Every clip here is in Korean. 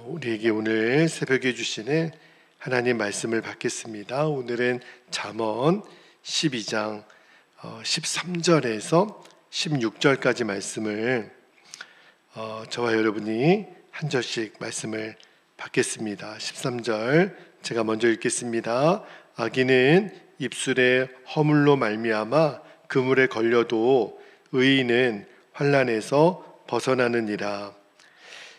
우리에게 오늘 새벽에 주시는 하나님 말씀을 받겠습니다. 오늘은 잠언 12장 13절에서 16절까지 말씀을 저와 여러분이 한 절씩 말씀을 받겠습니다. 13절 제가 먼저 읽겠습니다. 악인은 입술에 허물로 말미암아 그물에 걸려도 의인은 환난에서 벗어나느니라.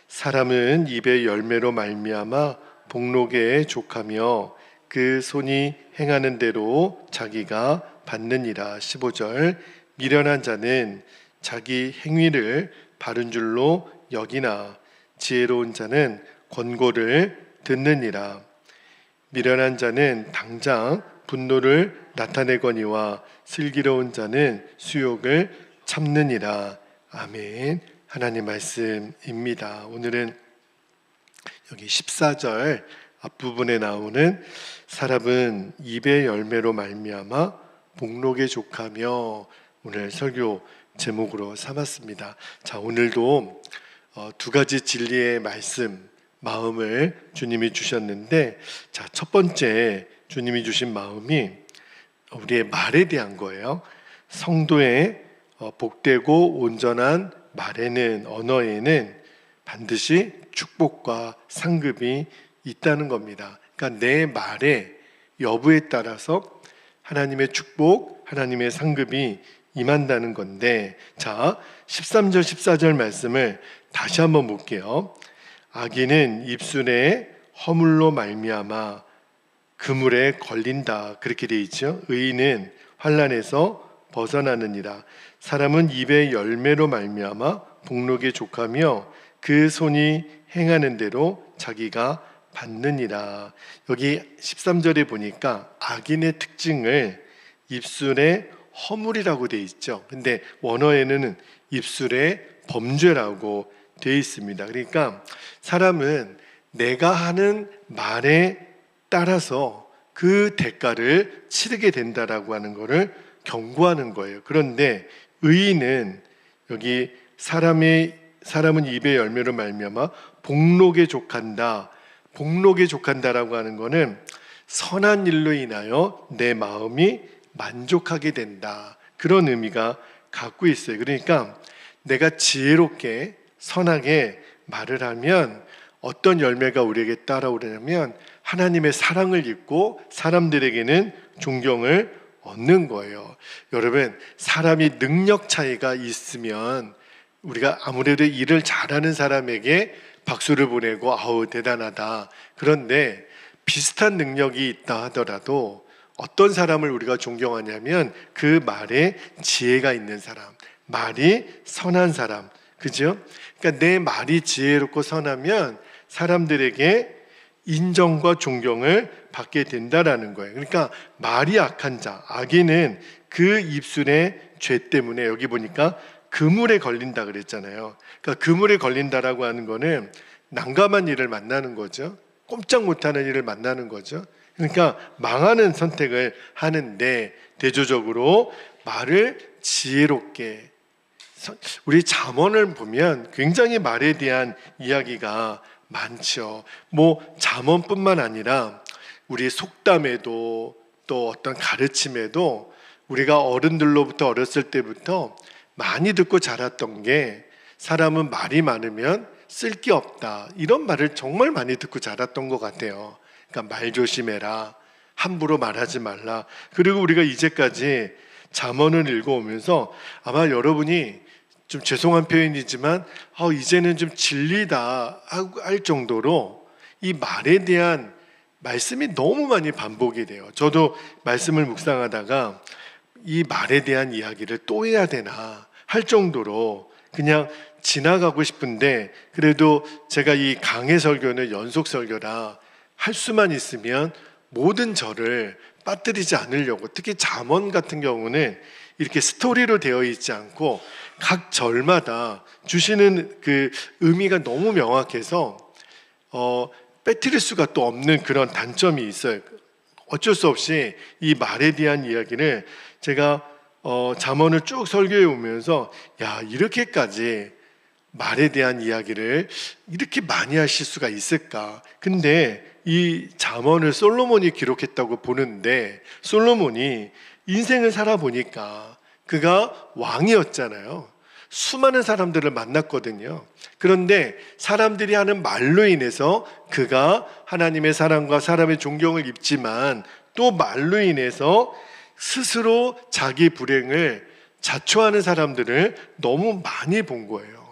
사람은 입의 열매로 말미암아 복록에 족하며 그 손이 행하는 대로 자기가 받느니라. 15절 미련한 자는 자기 행위를 바른 줄로 여기나 지혜로운 자는 권고를 듣느니라. 미련한 자는 당장 분노를 나타내거니와 슬기로운 자는 수욕을 참느니라. 아멘. 하나님 말씀입니다. 오늘은 여기 14절 앞부분에 나오는 사람은 입의 열매로 말미암아 복록에 족하며 오늘 설교 제목으로 삼았습니다. 자, 오늘도 두 가지 진리의 말씀, 마음을 주님이 주셨는데, 자, 첫 번째 주님이 주신 마음이 우리의 말에 대한 거예요. 성도의 복되고 온전한 말에는, 언어에는 반드시 축복과 상급이 있다는 겁니다. 그러니까 내 말의 여부에 따라서 하나님의 축복, 하나님의 상급이 임한다는 건데, 자, 13절 14절 말씀을 다시 한번 볼게요. 악인은 입술에 허물로 말미암아 그물에 걸린다, 그렇게 돼 있죠. 의인은 환난에서 벗어나느니라. 사람은 입의 열매로 말미암아 복록에 족하며 그 손이 행하는 대로 자기가 받느니라. 여기 13절에 보니까 악인의 특징을 입술에 허물이라고 돼 있죠. 근데 원어에는 입술에 범죄라고 돼 있습니다. 그러니까 사람은 내가 하는 말에 따라서 그 대가를 치르게 된다라고 하는 것을 경고하는 거예요. 그런데 의인은 여기 사람은 입의 열매로 말미암아 복록에 족한다. 복록에 족한다라고 하는 것은 선한 일로 인하여 내 마음이 만족하게 된다, 그런 의미가 갖고 있어요. 그러니까 내가 지혜롭게 선하게 말을 하면 어떤 열매가 우리에게 따라오려면 하나님의 사랑을 입고 사람들에게는 존경을 얻는 거예요. 여러분, 사람이 능력 차이가 있으면 우리가 아무래도 일을 잘하는 사람에게 박수를 보내고 아우 대단하다. 그런데 비슷한 능력이 있다 하더라도 어떤 사람을 우리가 존경하냐면 그 말에 지혜가 있는 사람, 말이 선한 사람, 그죠? 그러니까 내 말이 지혜롭고 선하면 사람들에게 인정과 존경을 받게 된다라는 거예요. 그러니까 말이 악한 자, 악인은 그 입술의 죄 때문에, 여기 보니까 그물에 걸린다 그랬잖아요. 그러니까 그물에 걸린다라고 하는 거는 난감한 일을 만나는 거죠. 꼼짝 못하는 일을 만나는 거죠. 그러니까 망하는 선택을 하는데, 대조적으로 말을 지혜롭게, 우리 잠언을 보면 굉장히 말에 대한 이야기가 많죠. 잠언뿐만 아니라 우리 속담에도 또 어떤 가르침에도 우리가 어른들로부터 어렸을 때부터 많이 듣고 자랐던 게, 사람은 말이 많으면 쓸 게 없다, 이런 말을 정말 많이 듣고 자랐던 것 같아요. 그러니까 말 조심해라, 함부로 말하지 말라. 그리고 우리가 이제까지 잠언을 읽어오면서 아마 여러분이 좀 죄송한 표현이지만 이제는 좀 진리다 할 정도로 이 말에 대한 말씀이 너무 많이 반복이 돼요. 저도 말씀을 묵상하다가 이 말에 대한 이야기를 또 해야 되나 할 정도로 그냥 지나가고 싶은데, 그래도 제가 이 강해 설교는 연속 설교라 할 수만 있으면 모든 절을 빠뜨리지 않으려고, 특히 잠언 같은 경우는 이렇게 스토리로 되어 있지 않고 각 절마다 주시는 그 의미가 너무 명확해서 빼뜨릴 수가 또 없는 그런 단점이 있어요. 어쩔 수 없이 이 말에 대한 이야기를 제가 잠언을 쭉 설교해 오면서, 야, 이렇게까지 말에 대한 이야기를 이렇게 많이 하실 수가 있을까? 근데 이 잠언을 솔로몬이 기록했다고 보는데, 솔로몬이 인생을 살아보니까 그가 왕이었잖아요. 수많은 사람들을 만났거든요. 그런데 사람들이 하는 말로 인해서 그가 하나님의 사랑과 사람의 존경을 입지만, 또 말로 인해서 스스로 자기 불행을 자초하는 사람들을 너무 많이 본 거예요.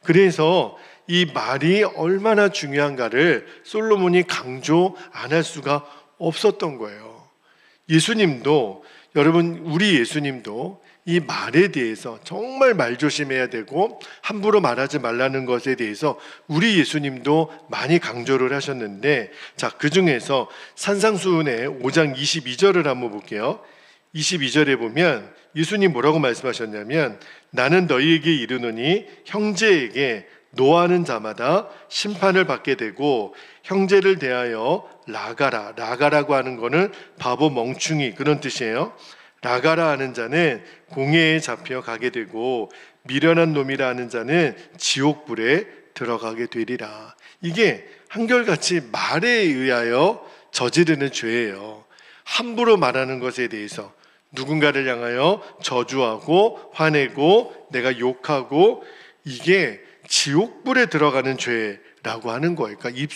그래서 이 말이 얼마나 중요한가를 솔로몬이 강조 안 할 수가 없었던 거예요. 예수님도, 여러분, 우리 예수님도 이 말에 대해서 정말 말 조심해야 되고 함부로 말하지 말라는 것에 대해서 우리 예수님도 많이 강조를 하셨는데, 자, 그 중에서 산상수훈의 5장 22절을 한번 볼게요. 22절에 보면 예수님 뭐라고 말씀하셨냐면, 나는 너희에게 이르노니 형제에게 노하는 자마다 심판을 받게 되고, 형제를 대하여 라가라, 라가라고 하는 거는 바보 멍충이 그런 뜻이에요. 라가라 하는 자는 공회에 잡혀 가게 되고, 미련한 놈이라 하는 자는 지옥불에 들어가게 되리라. 이게 한결같이 말에 의하여 저지르는 죄예요. 함부로 말하는 것에 대해서 누군가를 향하여 저주하고 화내고 내가 욕하고, 이게 지옥불에 들어가는 죄라고 하는 거예요. 그러니까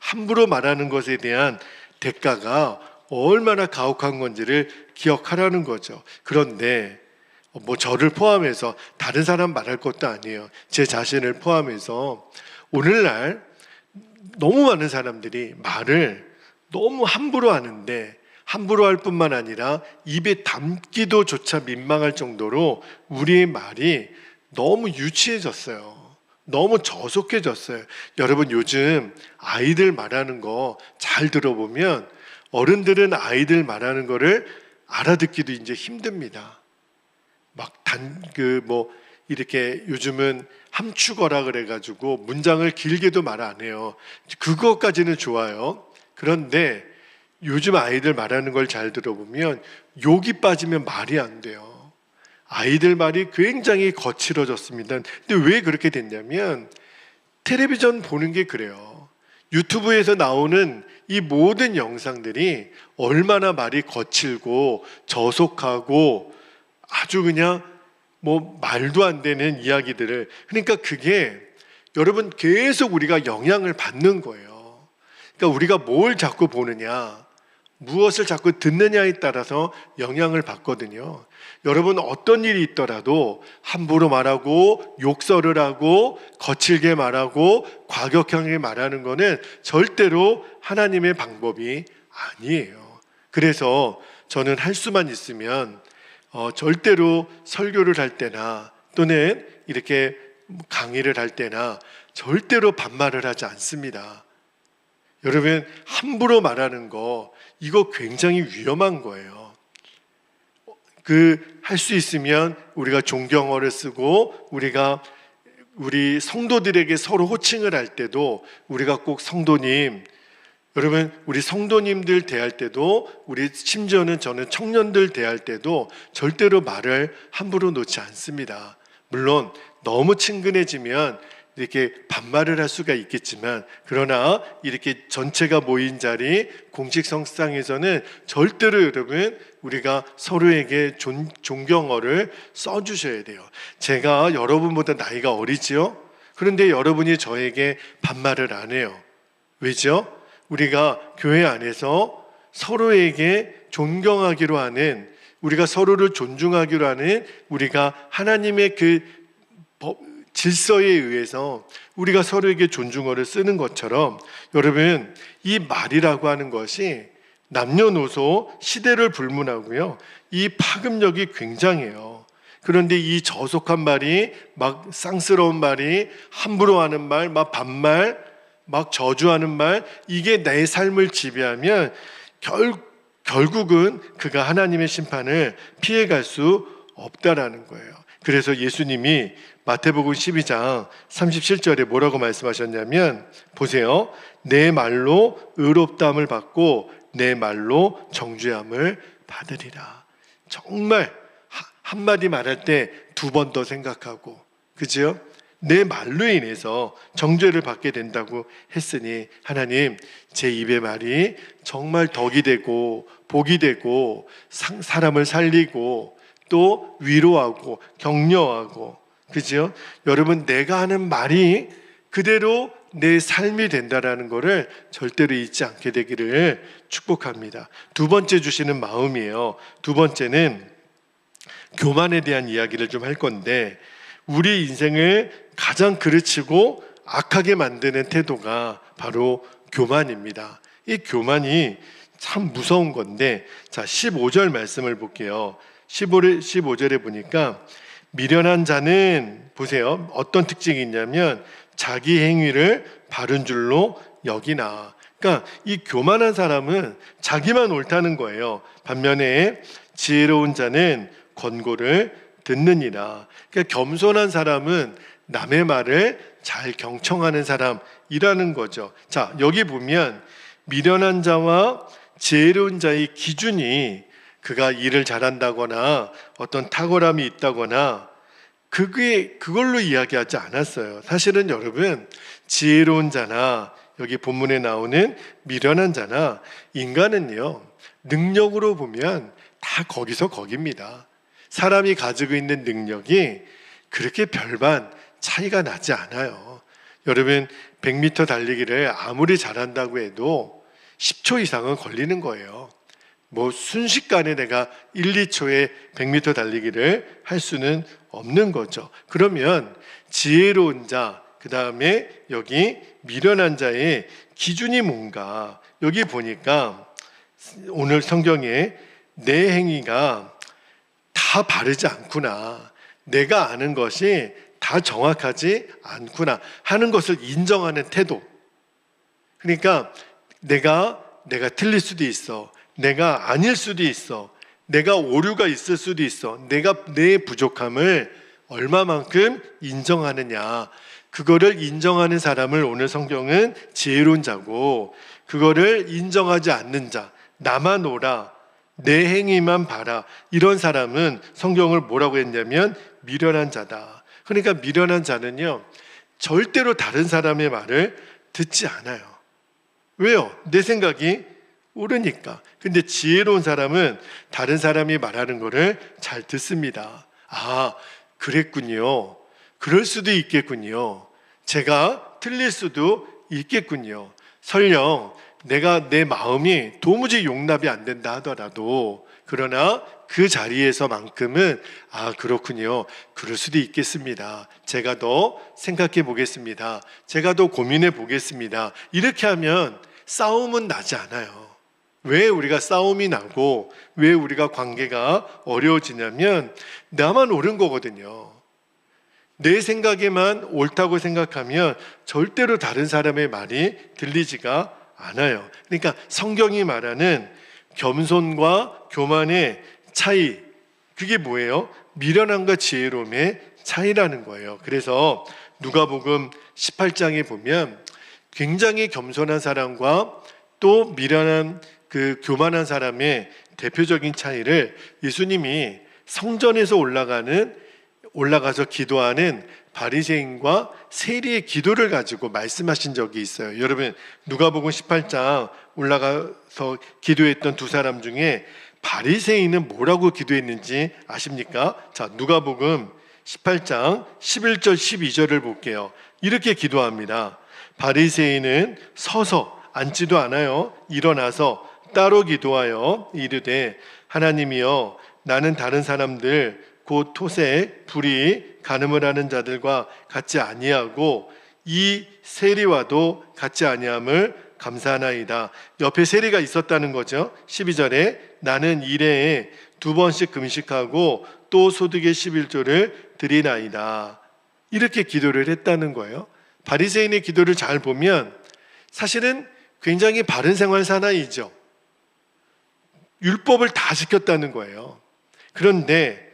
함부로 말하는 것에 대한 대가가 얼마나 가혹한 건지를 기억하라는 거죠. 그런데 저를 포함해서 다른 사람 말할 것도 아니에요. 제 자신을 포함해서 오늘날 너무 많은 사람들이 말을 너무 함부로 하는데, 함부로 할 뿐만 아니라 입에 담기도 조차 민망할 정도로 우리의 말이 너무 유치해졌어요. 너무 저속해졌어요. 여러분, 요즘 아이들 말하는 거 잘 들어보면 어른들은 아이들 말하는 거를 알아듣기도 이제 힘듭니다. 이렇게 요즘은 함축어라 그래가지고 문장을 길게도 말 안 해요. 그것까지는 좋아요. 그런데 요즘 아이들 말하는 걸 잘 들어보면 욕이 빠지면 말이 안 돼요. 아이들 말이 굉장히 거칠어졌습니다. 근데 왜 그렇게 됐냐면, 텔레비전 보는 게 그래요. 유튜브에서 나오는 이 모든 영상들이 얼마나 말이 거칠고 저속하고 아주 그냥 말도 안 되는 이야기들을, 그러니까 그게 여러분 계속 우리가 영향을 받는 거예요. 그러니까 우리가 뭘 자꾸 보느냐, 무엇을 자꾸 듣느냐에 따라서 영향을 받거든요. 여러분, 어떤 일이 있더라도 함부로 말하고 욕설을 하고 거칠게 말하고 과격하게 말하는 것은 절대로 하나님의 방법이 아니에요. 그래서 저는 할 수만 있으면 절대로 설교를 할 때나 또는 이렇게 강의를 할 때나 절대로 반말을 하지 않습니다. 여러분, 함부로 말하는 거, 이거 굉장히 위험한 거예요. 할 수 있으면 우리가 존경어를 쓰고, 우리 성도들에게 서로 호칭을 할 때도 우리가 꼭 성도님, 여러분, 우리 성도님들 대할 때도, 심지어는 저는 청년들 대할 때도 절대로 말을 함부로 놓지 않습니다. 물론 너무 친근해지면 이렇게 반말을 할 수가 있겠지만, 그러나 이렇게 전체가 모인 자리, 공식성상에서는 절대로 여러분 우리가 서로에게 존경어를 써주셔야 돼요. 제가 여러분보다 나이가 어리지요? 그런데 여러분이 저에게 반말을 안 해요. 왜죠? 우리가 교회 안에서 서로에게 존경하기로 하는, 우리가 서로를 존중하기로 하는, 우리가 하나님의 그 질서에 의해서 우리가 서로에게 존중어를 쓰는 것처럼, 여러분, 이 말이라고 하는 것이 남녀노소 시대를 불문하고요, 이 파급력이 굉장해요. 그런데 이 저속한 말이, 쌍스러운 말이, 함부로 하는 말, 반말, 저주하는 말, 이게 내 삶을 지배하면 결국은 그가 하나님의 심판을 피해갈 수 없다라는 거예요. 그래서 예수님이 마태복음 12장 37절에 뭐라고 말씀하셨냐면, 보세요. 내 말로 의롭다함을 받고 내 말로 정죄함을 받으리라. 정말 한마디 말할 때 두 번 더 생각하고, 그죠? 내 말로 인해서 정죄를 받게 된다고 했으니 하나님, 제 입의 말이 정말 덕이 되고 복이 되고 사람을 살리고 또 위로하고 격려하고, 그죠? 여러분, 내가 하는 말이 그대로 내 삶이 된다라는 것을 절대로 잊지 않게 되기를 축복합니다. 두 번째 주시는 마음이에요. 두 번째는 교만에 대한 이야기를 좀 할 건데, 우리 인생을 가장 그르치고 악하게 만드는 태도가 바로 교만입니다. 이 교만이 참 무서운 건데, 자, 15절 말씀을 볼게요. 15절에 보니까 미련한 자는, 보세요, 어떤 특징이 있냐면 자기 행위를 바른 줄로 여기나. 그러니까 이 교만한 사람은 자기만 옳다는 거예요. 반면에 지혜로운 자는 권고를 듣느니라. 그러니까 겸손한 사람은 남의 말을 잘 경청하는 사람이라는 거죠. 자, 여기 보면 미련한 자와 지혜로운 자의 기준이 그가 일을 잘한다거나 어떤 탁월함이 있다거나 그걸로 이야기하지 않았어요. 사실은 여러분, 지혜로운 자나 여기 본문에 나오는 미련한 자나 인간은요, 능력으로 보면 다 거기서 거깁니다. 사람이 가지고 있는 능력이 그렇게 별반 차이가 나지 않아요. 여러분, 100m 달리기를 아무리 잘한다고 해도 10초 이상은 걸리는 거예요. 뭐 순식간에 내가 1, 2초에 100m 달리기를 할 수는 없는 거죠. 그러면 지혜로운 자, 그 다음에 여기 미련한 자의 기준이 뭔가, 여기 보니까 오늘 성경에 내 행위가 다 바르지 않구나, 내가 아는 것이 다 정확하지 않구나 하는 것을 인정하는 태도. 그러니까 내가 틀릴 수도 있어, 내가 아닐 수도 있어, 내가 오류가 있을 수도 있어, 내가 내 부족함을 얼마만큼 인정하느냐, 그거를 인정하는 사람을 오늘 성경은 지혜로운 자고, 그거를 인정하지 않는 자, 나만 옳아, 내 행위만 봐라, 이런 사람은 성경을 뭐라고 했냐면 미련한 자다. 그러니까 미련한 자는요, 절대로 다른 사람의 말을 듣지 않아요. 왜요? 내 생각이 옳으니까. 근데 지혜로운 사람은 다른 사람이 말하는 거를 잘 듣습니다. 아, 그랬군요. 그럴 수도 있겠군요. 제가 틀릴 수도 있겠군요. 설령 내가 내 마음이 도무지 용납이 안 된다 하더라도, 그러나 그 자리에서만큼은 아, 그렇군요, 그럴 수도 있겠습니다, 제가 더 생각해 보겠습니다, 제가 더 고민해 보겠습니다, 이렇게 하면 싸움은 나지 않아요. 왜 우리가 싸움이 나고 왜 우리가 관계가 어려워지냐면 나만 옳은 거거든요. 내 생각에만 옳다고 생각하면 절대로 다른 사람의 말이 들리지가 않아요. 그러니까 성경이 말하는 겸손과 교만의 차이, 그게 뭐예요? 미련함과 지혜로움의 차이라는 거예요. 그래서 누가복음 18장에 보면 굉장히 겸손한 사람과 또 미련한 교만한 사람의 대표적인 차이를 예수님이 성전에서 올라가서 기도하는 바리새인과 세리의 기도를 가지고 말씀하신 적이 있어요. 여러분, 누가복음 18장 올라가서 기도했던 두 사람 중에 바리새인은 뭐라고 기도했는지 아십니까? 자, 누가복음 18장 11절 12절을 볼게요. 이렇게 기도합니다. 바리새인은 서서, 앉지도 않아요, 일어나서 따로 기도하여 이르되, 하나님이여, 나는 다른 사람들 곧 토색, 불의, 간음을 하는 자들과 같지 아니하고 이 세리와도 같지 아니함을 감사하나이다. 옆에 세리가 있었다는 거죠. 12절에 나는 일해에 2번씩 금식하고 또 소득의 11조를 드리나이다. 이렇게 기도를 했다는 거예요. 바리새인의 기도를 잘 보면 사실은 굉장히 바른 생활 사나이죠. 율법을 다 지켰다는 거예요. 그런데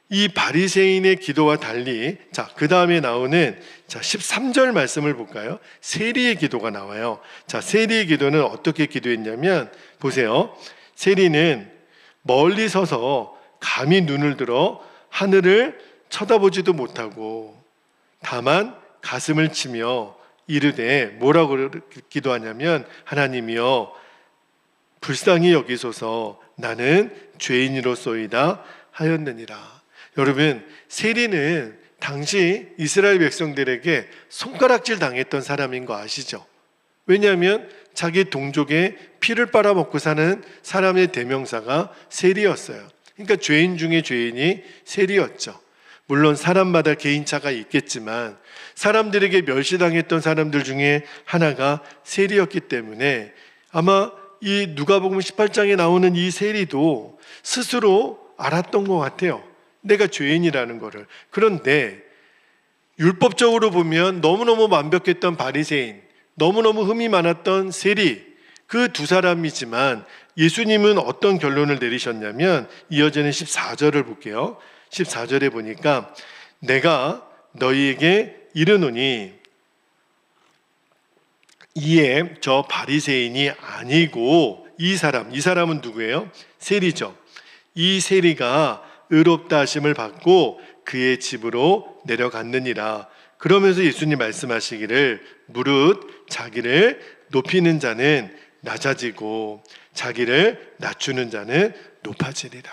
이 바리새인의 기도와 달리, 자, 그 다음에 나오는 13절 말씀을 볼까요? 세리의 기도가 나와요. 자, 세리의 기도는 어떻게 기도했냐면, 보세요. 세리는 멀리 서서 감히 눈을 들어 하늘을 쳐다보지도 못하고 다만 가슴을 치며 이르되 뭐라고 기도하냐면 하나님이여 불쌍히 여기소서 나는 죄인이로소이다 하였느니라. 여러분, 세리는 당시 이스라엘 백성들에게 손가락질 당했던 사람인 거 아시죠? 왜냐하면 자기 동족의 피를 빨아먹고 사는 사람의 대명사가 세리였어요. 그러니까 죄인 중에 죄인이 세리였죠. 물론 사람마다 개인차가 있겠지만 사람들에게 멸시당했던 사람들 중에 하나가 세리였기 때문에 아마 이 누가복음 18장에 나오는 이 세리도 스스로 알았던 것 같아요. 내가 죄인이라는 거를. 그런데 율법적으로 보면 너무너무 완벽했던 바리새인, 너무너무 흠이 많았던 세리, 그 두 사람이지만 예수님은 어떤 결론을 내리셨냐면 이어지는 14절을 볼게요. 14절에 보니까 내가 너희에게 이르노니 이에 저 바리새인이 아니고 이 사람은 누구예요? 세리죠. 이 세리가 의롭다 하심을 받고 그의 집으로 내려갔느니라. 그러면서 예수님 말씀하시기를 무릇 자기를 높이는 자는 낮아지고 자기를 낮추는 자는 높아지리라.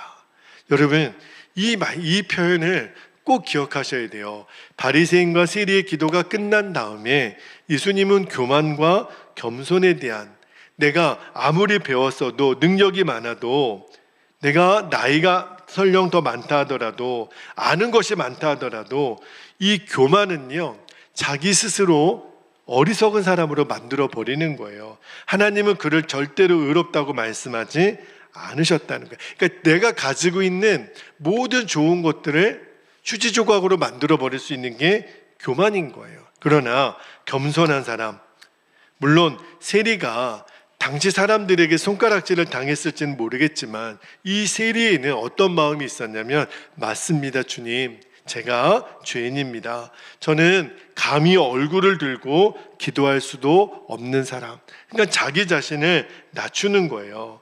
여러분, 이 표현을 꼭 기억하셔야 돼요. 바리새인과 세리의 기도가 끝난 다음에 예수님은 교만과 겸손에 대한, 내가 아무리 배웠어도 능력이 많아도, 내가 나이가 설령 더 많다 하더라도, 아는 것이 많다 하더라도 이 교만은요 자기 스스로 어리석은 사람으로 만들어 버리는 거예요. 하나님은 그를 절대로 의롭다고 말씀하지 않으셨다는 거예요. 그러니까 내가 가지고 있는 모든 좋은 것들을 휴지 조각으로 만들어 버릴 수 있는 게 교만인 거예요. 그러나 겸손한 사람, 물론 세리가 당시 사람들에게 손가락질을 당했을지는 모르겠지만 이 세리에는 어떤 마음이 있었냐면, 맞습니다 주님, 제가 죄인입니다. 저는 감히 얼굴을 들고 기도할 수도 없는 사람. 그러니까 자기 자신을 낮추는 거예요.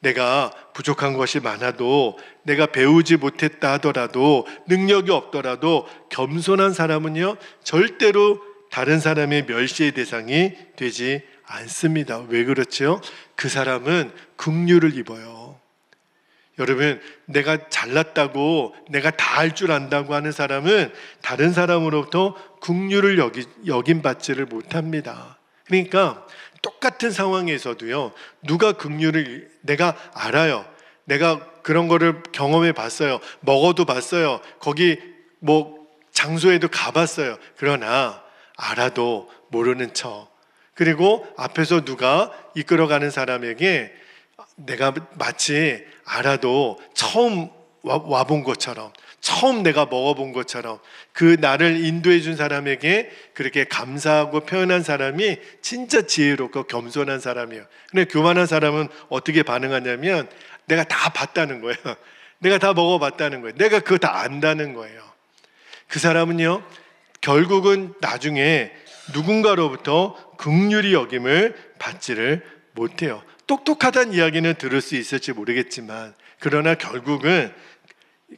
내가 부족한 것이 많아도, 내가 배우지 못했다 하더라도, 능력이 없더라도 겸손한 사람은요 절대로 다른 사람의 멸시의 대상이 되지 않습니다. 왜 그렇죠? 그 사람은 긍휼을 입어요. 여러분, 내가 잘났다고, 내가 다 할 줄 안다고 하는 사람은 다른 사람으로부터 긍휼을 여김받지를 못합니다. 그러니까 똑같은 상황에서도요, 누가 긍휼을, 내가 알아요, 내가 그런 거를 경험해 봤어요, 먹어도 봤어요, 거기 뭐 장소에도 가봤어요. 그러나 알아도 모르는 척, 그리고 앞에서 누가 이끌어가는 사람에게 내가 마치 알아도 처음 와본 것처럼, 처음 내가 먹어본 것처럼 그 나를 인도해 준 사람에게 그렇게 감사하고 표현한 사람이 진짜 지혜롭고 겸손한 사람이에요. 근데 교만한 사람은 어떻게 반응하냐면 내가 다 봤다는 거예요. 내가 다 먹어봤다는 거예요. 내가 그거 다 안다는 거예요. 그 사람은요 결국은 나중에 누군가로부터 긍휼히 여김을 받지를 못해요. 똑똑하다는 이야기는 들을 수 있을지 모르겠지만, 그러나 결국은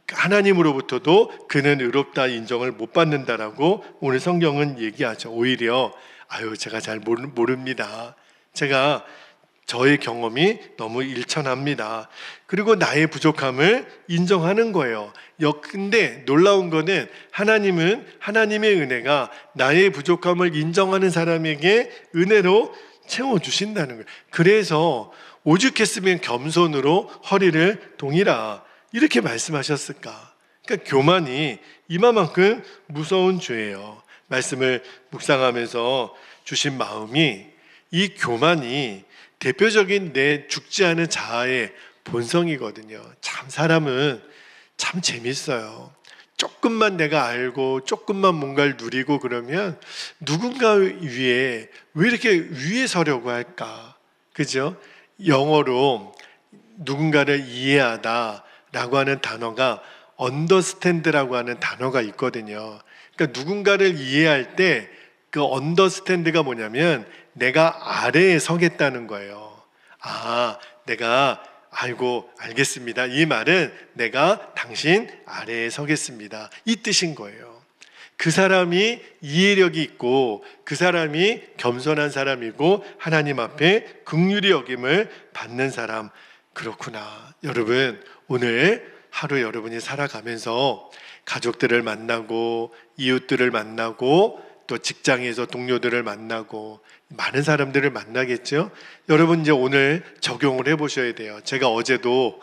하나님으로부터도 그는 의롭다 인정을 못 받는다라고 오늘 성경은 얘기하죠. 오히려 제가 잘 모릅니다. 제가 저의 경험이 너무 일천합니다. 그리고 나의 부족함을 인정하는 거예요. 근데 놀라운 거는 하나님은 허남의 은혜가 나의 부족함을 인정하는 사람에게 은혜로 채워주신다는 거예요. 그래서 오죽했으면 겸손으로 허리를 동이라 이렇게 말씀하셨을까? 그러니까 교만이 이만큼 무서운 죄예요. 말씀을 묵상하면서 주신 마음이, 이 교만이 대표적인 내 죽지 않은 자아의 본성이거든요. 참 사람은 참 재밌어요. 조금만 내가 알고 조금만 뭔가를 누리고 그러면 누군가 위에 왜 이렇게 위에 서려고 할까? 그죠? 영어로 누군가를 이해하다 라고 하는 단어가 understand라고 하는 단어가 있거든요. 그러니까 누군가를 이해할 때 그 understand가 뭐냐면 내가 아래에 서겠다는 거예요. 내가 알겠습니다. 이 말은 내가 당신 아래에 서겠습니다. 이 뜻인 거예요. 그 사람이 이해력이 있고 그 사람이 겸손한 사람이고 하나님 앞에 긍휼히 여김을 받는 사람. 그렇구나. 여러분, 오늘 하루 여러분이 살아가면서 가족들을 만나고 이웃들을 만나고 또 직장에서 동료들을 만나고 많은 사람들을 만나겠죠. 여러분 이제 오늘 적용을 해보셔야 돼요. 제가 어제도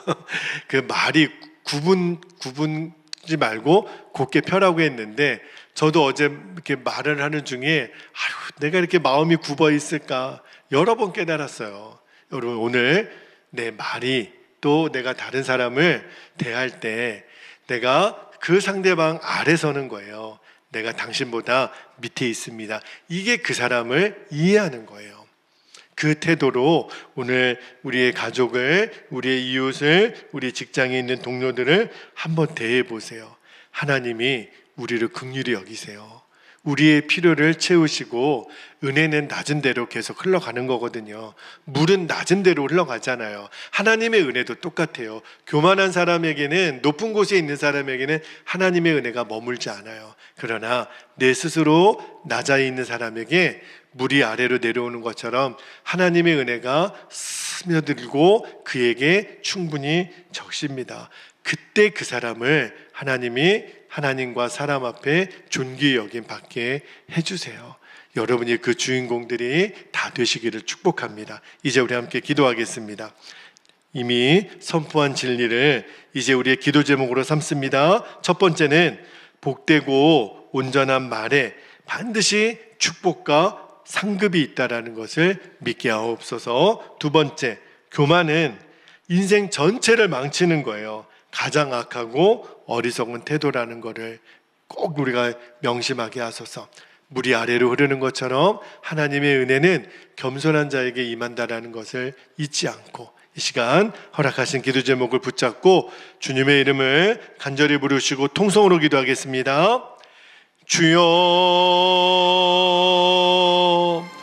그 말이 구분지 말고 곧게 펴라고 했는데, 저도 어제 이렇게 말을 하는 중에 내가 이렇게 마음이 굽어 있을까 여러 번 깨달았어요. 여러분, 오늘 내 말이 또 내가 다른 사람을 대할 때 내가 그 상대방 아래 서는 거예요. 내가 당신보다 밑에 있습니다. 이게 그 사람을 이해하는 거예요. 그 태도로 오늘 우리의 가족을, 우리의 이웃을, 우리 직장에 있는 동료들을 한번 대해 보세요. 하나님이 우리를 긍휼히 여기세요. 우리의 필요를 채우시고, 은혜는 낮은 대로 계속 흘러가는 거거든요. 물은 낮은 대로 흘러가잖아요. 하나님의 은혜도 똑같아요. 교만한 사람에게는, 높은 곳에 있는 사람에게는 하나님의 은혜가 머물지 않아요. 그러나 내 스스로 낮아 있는 사람에게 물이 아래로 내려오는 것처럼 하나님의 은혜가 스며들고 그에게 충분히 적십니다. 그때 그 사람을 하나님과 사람 앞에 존귀 여김 받게 해주세요. 여러분이 그 주인공들이 다 되시기를 축복합니다. 이제 우리 함께 기도하겠습니다. 이미 선포한 진리를 이제 우리의 기도 제목으로 삼습니다. 첫 번째는 복되고 온전한 말에 반드시 축복과 상급이 있다라는 것을 믿게 하옵소서. 두 번째, 교만은 인생 전체를 망치는 거예요. 가장 악하고 어리석은 태도라는 것을 꼭 우리가 명심하게 하소서. 물이 아래로 흐르는 것처럼 하나님의 은혜는 겸손한 자에게 임한다라는 것을 잊지 않고, 이 시간 허락하신 기도 제목을 붙잡고 주님의 이름을 간절히 부르시고 통성으로 기도하겠습니다. 주여